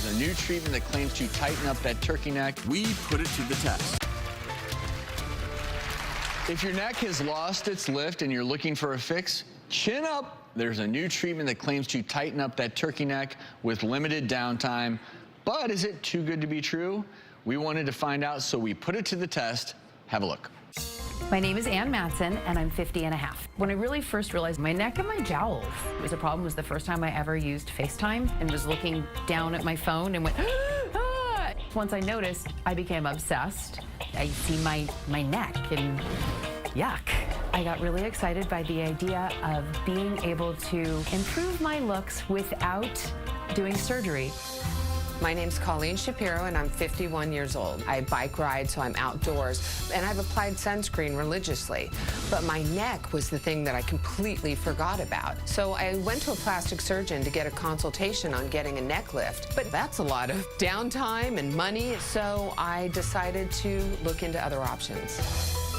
There's a new treatment that claims to tighten up that turkey neck. We put it to the test. If your neck has lost its lift and you're looking for a fix, chin up. There's a new treatment that claims to tighten up that turkey neck with limited downtime. But is it too good to be true? We wanted to find out, so we put it to the test. Have a look. My name is Ann Matson, and I'm 50 and a half. When I really first realized my neck and my jowls was a problem was the first time I ever used FaceTime and was looking down at my phone and went, ah! Once I noticed, I became obsessed. I see my neck and yuck. I got really excited by the idea of being able to improve my looks without doing surgery. My name's Colleen Shapiro, and I'm 51 years old. I bike ride, so I'm outdoors, and I've applied sunscreen religiously. But my neck was the thing that I completely forgot about. So I went to a plastic surgeon to get a consultation on getting a neck lift. But that's a lot of downtime and money, so I decided to look into other options.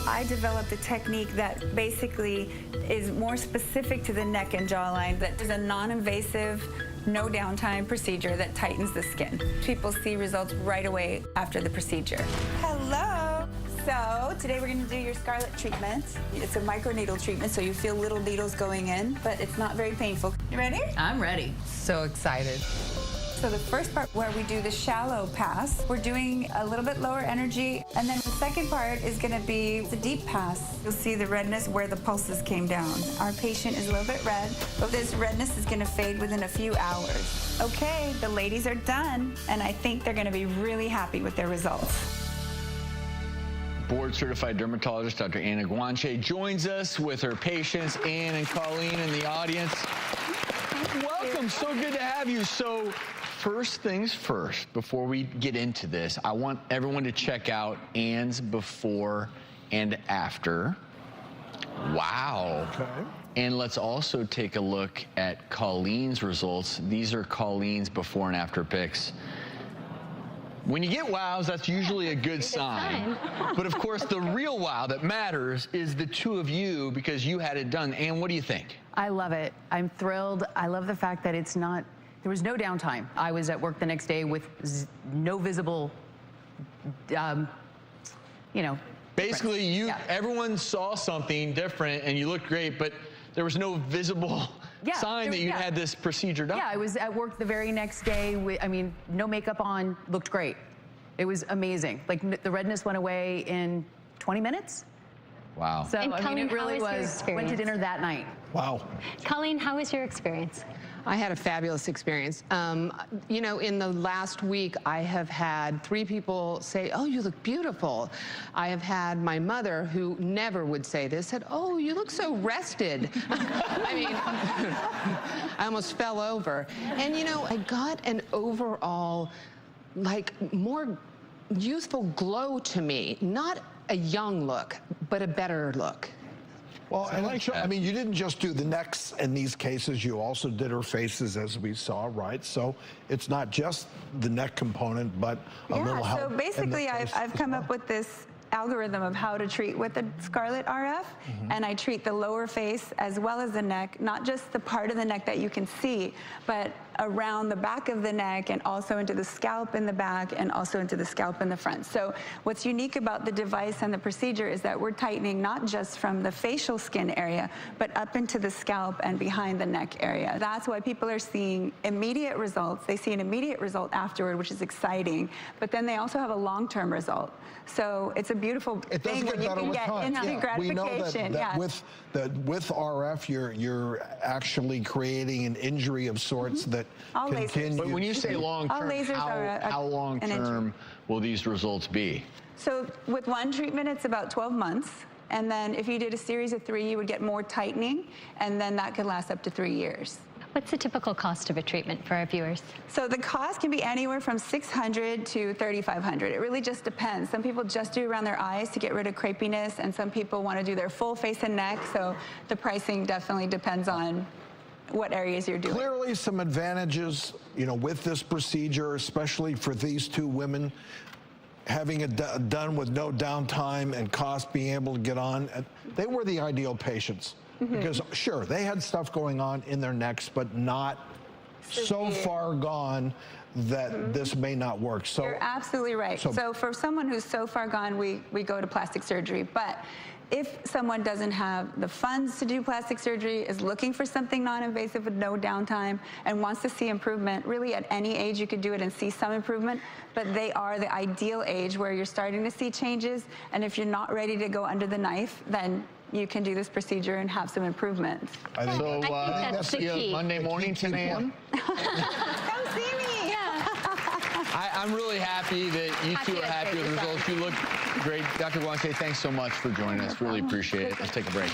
I developed a technique that basically is more specific to the neck and jawline, that is a non-invasive, no downtime procedure that tightens the skin. People see results right away after the procedure. Hello. So today we're going to do your Scarlet treatment. It's a microneedle treatment, so you feel little needles going in, but it's not very painful. You ready? I'm ready. So excited. So the first part where we do the shallow pass, we're doing a little bit lower energy. And then the second part is gonna be the deep pass. You'll see the redness where the pulses came down. Our patient is a little bit red, but this redness is gonna fade within a few hours. Okay, the ladies are done, and I think they're gonna be really happy with their results. Board-certified dermatologist Dr. Anna Guanche joins us with her patients, Ann and Colleen, in the audience. Welcome, so good to have you. So, first things first, before we get into this, I want everyone to check out Ann's before and after. Wow. Okay. And let's also take a look at Colleen's results. These are Colleen's before and after pics. When you get wows, that's usually a good sign. But of course, the real wow that matters is the two of you, because you had it done. Ann, what do you think? I love it. I'm thrilled. I love the fact that there was no downtime. I was at work the next day with no visible, Basically, everyone saw something different and you looked great, but there was no visible sign that you had this procedure done. Yeah, I was at work the very next day with, no makeup on, looked great. It was amazing. Like, the redness went away in 20 minutes. Wow. So, Colleen, it really was, went to dinner that night. Wow. Colleen, how was your experience? I had a fabulous experience. In the last week, I have had 3 people say, oh, you look beautiful. I have had my mother, who never would say this, said, oh, you look so rested. I almost fell over. And, I got an overall, more youthful glow to me. Not a young look, but a better look. Well, you didn't just do the necks in these cases, you also did her faces, as we saw, right? So it's not just the neck component, but a little help. So basically, I've come up with this algorithm of how to treat with the Scarlet RF, and I treat the lower face as well as the neck, not just the part of the neck that you can see, but around the back of the neck and also into the scalp in the back and also into the scalp in the front. So what's unique about the device and the procedure is that we're tightening not just from the facial skin area, but up into the scalp and behind the neck area. That's why people are seeing immediate results. They see an immediate result afterward, which is exciting, but then they also have a long-term result. So it's a beautiful thing when you can get instant gratification. We know that with RF, you're actually creating an injury of sorts that continues. But when you say long-term, how long-term will these results be? So with one treatment, it's about 12 months. And then if you did a series of 3, you would get more tightening, and then that could last up to 3 years. What's the typical cost of a treatment for our viewers? So the cost can be anywhere from $600 to $3,500. It really just depends. Some people just do around their eyes to get rid of crepiness, and some people want to do their full face and neck. So the pricing definitely depends on what areas you're doing. Clearly some advantages, with this procedure, especially for these 2 women, having it done with no downtime and cost, being able to get on. They were the ideal patients. Because sure, they had stuff going on in their necks, but not so far gone that this may not work. So You're absolutely right. So for someone who's so far gone, we go to plastic surgery. But if someone doesn't have the funds to do plastic surgery, is looking for something non-invasive with no downtime, and wants to see improvement, really at any age you could do it and see some improvement, but they are the ideal age where you're starting to see changes, and if you're not ready to go under the knife, then you can do this procedure and have some improvements. I think that's the key. Monday morning, 10 a.m. Come see me. Yeah. I'm really happy that you two are happy with the results. You look great. Dr. Guanche, thanks so much for joining us. Really appreciate it. Let's take a break.